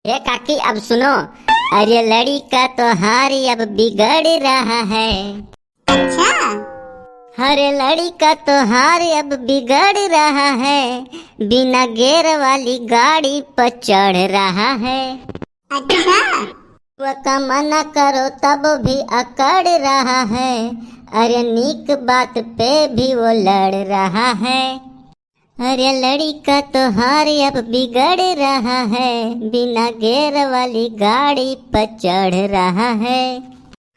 ए काकी अब सुनो। अरे लड़ी का त्योहार अब बिगड़ रहा है। अच्छा। अरे लड़ी का त्योहार अब बिगड़ रहा है। बिना गेर वाली गाड़ी पर चढ़ रहा है। अच्छा। वो का मना करो तब भी अकड़ रहा है। अरे नीक बात पे भी वो लड़ रहा है। अरे लड़ी का त्योहार अब बिगड़ रहा है। बिना गेर वाली गाड़ी पर चढ़ रहा है।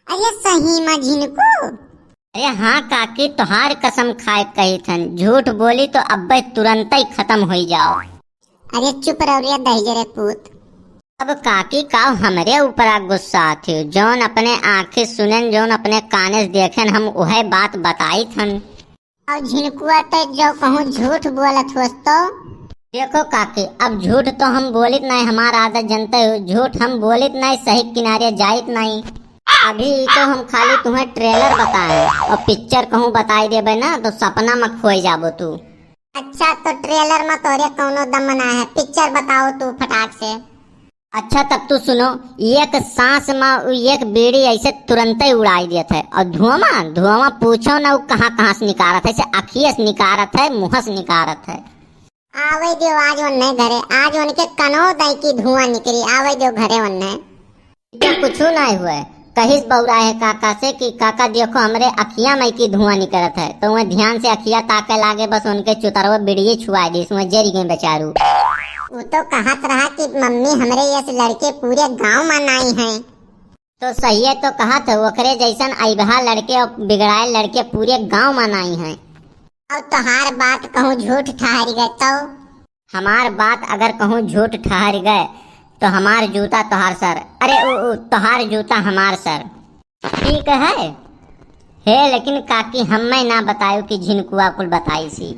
अरे सही में झिनको। अरे हाँ काकी, तोहार कसम खाए कही थन, झूठ बोली तो अब्बे तुरंत ही खत्म हो जाओ। अरे चुप रहो रे दहिजरे पूत। अब काकी का हमरे ऊपर गुस्सा आती, जौन अपने आँखें सुनन, जौन अपने काने देखें, हम वह बात बताई थन। और झिनकुआ तो जो कहूँ झूठ बोलत होस तो। देखो काकी, अब झूठ तो हम बोलित नहीं, हमारा आदत जनते हो, झूठ हम बोलित नहीं, सही किनारे जाइत नहीं। अभी तो हम खाली तुम्हें ट्रेलर बताए और पिक्चर कहूँ बताई देबे ना तो सपना में खोई जाबो तू। अच्छा तो ट्रेलर में तोरे कौनो दम ना है, पिक्चर बताओ तू फटाक से। अच्छा तब तू सुनो। एक सांस में एक बीड़ी ऐसे तुरंत ही उड़ाई दिया था, और धुआं पूछो ना वो कहाँ कहाँ से निकारत है, ऐसे अखिए से निकारत है, मुँह से निकारत है। आवे दो आज उन्ने घरे, आज उनके कनो दई की धुआं निकली, आवे दो घरे उन्ने। तो कुछ नहीं हुआ, कहीं बौरा है काका से कि काका देखो हमरे अखिया में की धुआं निकलत है, तो वह ध्यान से अखिया ताके लागे, बस उनके चुतरवा बीड़ी छुआ दी, उसमें जरी गए बेचारू। वो तो कहत रहा कि मम्मी हमरे ये लड़के पूरे गांव में नहीं हैं। तो सही है, तो कहा था ओकरे जैसन अइबहा लड़के और बिगड़ाए लड़के पूरे गांव में नहीं हैं। और तोहार बात कहूँ झूठ ठहर गए तो। हमार बात अगर कहूँ झूठ ठहर गए तो हमार जूता तोहार सर, अरे तोहार जूता हमार सर। ठीक है लेकिन काकी हमें ना बतायो कि झिनकुआ कुल बताई सी।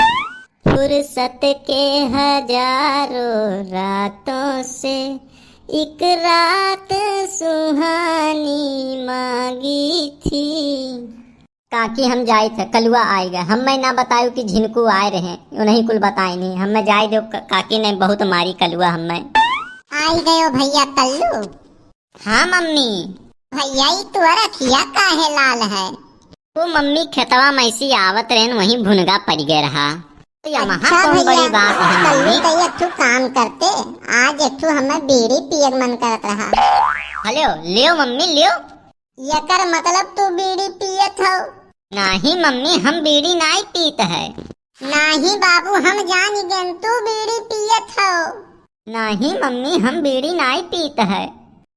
फुर्सत के हजारों रातों से एक रात सुहानी मांगी थी। काकी हम जाए थे, कलुआ आए गए, हमें ना बतायो कि झिनकू आए रहे, उन्हीं कुल बताए नहीं, हमें जाए दो। काकी ने बहुत मारी कलुआ हमें। आई गयो भैया कल्लू। हाँ मम्मी। भैया ही तुअर अखिया काहे लाल है? वो मम्मी खेतवा में ऐसी आवत रहे, वहीं भुनगा पड़ गया रहा। तो अच्छा कौन बड़ी बात है कल्लू मम्मी। तो एक ठू काम करते, आज एक ठू हमें बीड़ी पिए मन करत रहा। हेलो लियो मम्मी लियो। यकर मतलब तू बीड़ी पियत हो? नहीं मम्मी, हम बीड़ी नहीं पीत है। नहीं बाबू, हम जान गए तू बीड़ी पियत हो। नहीं मम्मी, हम बीड़ी नहीं पीत है।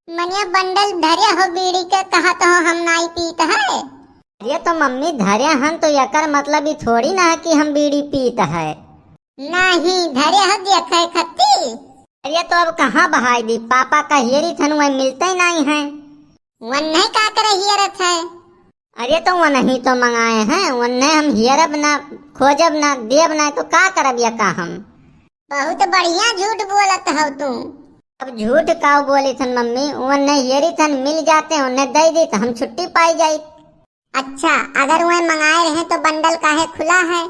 मनिया बंडल धरे हो बीड़ी के, कहत हो हम नहीं पीत है। ये तो मम्मी धरे हन, तो यकर मतलब ये थोड़ी ना है कि हम बीड़ी पीत है। नहीं धरे हो देखे खत्ती। अरे तो अब कहाँ बहाई दी, पापा का हेरी थन वह मिलते ही नहीं है। वन नहीं का करे हियरत है। अरे तो वह नहीं तो मंगाए हैं, वह हम हियरब ना, खोजब ना, देव ना, तो का करब या का हम। बहुत बढ़िया झूठ बोलत हो तू। अब झूठ का बोली थन मम्मी, वह हेरी थन मिल जाते, उन्हें दे दी तो हम छुट्टी पाई जाई। अच्छा अगर वह मंगाए रहे तो बंडल काहे खुला है?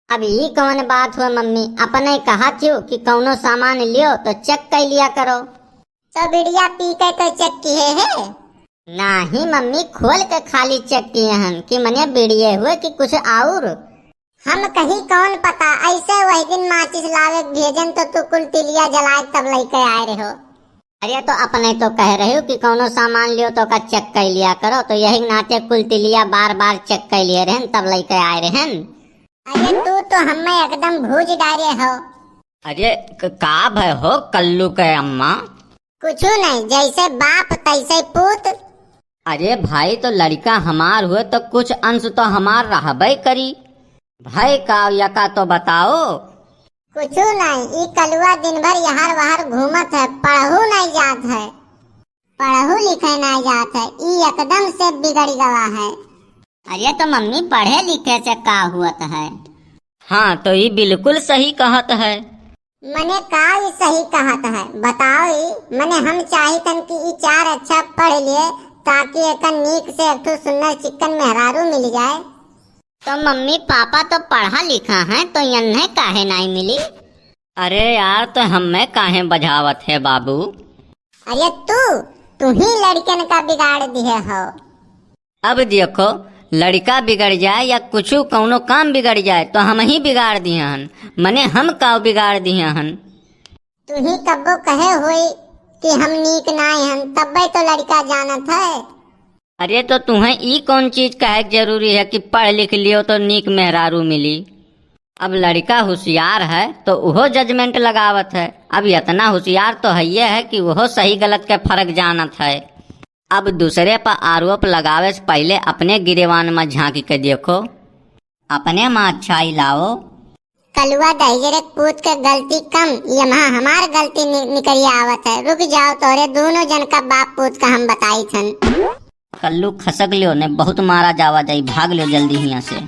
अब ये कौन बात हुआ मम्मी, अपने कहा थियो कि कौनो सामान लियो तो चेक कर लिया करो। तो बिड़िया पी के तो चेक किए है? नहीं मम्मी, खोल के खाली चेक किए हैं कि मनिया बीड़िए हुए कि कुछ और। हम कहीं कौन पता, ऐसे वही दिन माचिस लावे भेजन तो तू कुल तिलिया जलाए तब लेके आए रहे हो। अरे तो अपने तो कह रहे हो कि कौनो सामान लियो तो का चेक कर लिया करो, तो यही नाते कुल तिलिया बार बार चेक कर लिए रहे तब लेके आए रहे। अरे तू तो हमें एकदम भूज डाले हो। अरे का भय हो कल्लू के अम्मा? कुछ नहीं, जैसे बाप तैसे पूत। अरे भाई तो लड़का हमार हुए तो कुछ अंश तो हमार रहबे करी, भाई का यका तो बताओ। कुछ नहीं, ई कलुआ दिन भर यहाँ वहाँ घूमत है, पढ़ू नहीं जात है, पढ़ू लिखे नहीं जात है, ई एकदम से बिगड़ गवा है। अरे तो मम्मी पढ़े लिखे से का हुआ है? हाँ तो ये बिल्कुल सही कहत है। मने का ई सही कहत है बताओ। ई मने हम चाहितन कि ई चार अच्छा पढ़ लिए ताकि एक नीक से एक सुंदर चिकन मेहरारू मिल जाए। तो मम्मी पापा तो पढ़ा लिखा है, तो इन्हें काहे नहीं मिली? अरे यार तो हमें काहे बजावत है बाबू। अरे तू ही लड़कन का बिगाड़ दिए हो। अब देखो, लड़का बिगड़ जाए या कुछ कौनो काम बिगड़ जाए तो हम ही बिगाड़ दिए हन, मने हम का बिगाड़ दिए हन। तू ही कब्बो कहे हुई कि हम नीक नाय हन, तब्बे तो लड़का जानत है। अरे तो तुम्हें ई कौन चीज कहे जरूरी है कि पढ़ लिख लियो तो नीक मेहरारू मिली। अब लड़का होशियार है तो वह जजमेंट लगावत है। अब इतना होशियार तो है कि वह सही गलत के फर्क जानत है। अब दूसरे पर आरोप लगावे से पहले अपने गिरेवान में झांकी के देखो, अपने में अच्छाई लाओ। कलुआ दहेजरे पूत के गलती कम, यहाँ हमार गलती निकली आवत है। रुक जाओ, तोरे दोनों जन का बाप पूत का हम बताई थन। कल्लू खसक लियो ने बहुत मारा जावा जाई, भाग लियो जल्दी यहाँ से।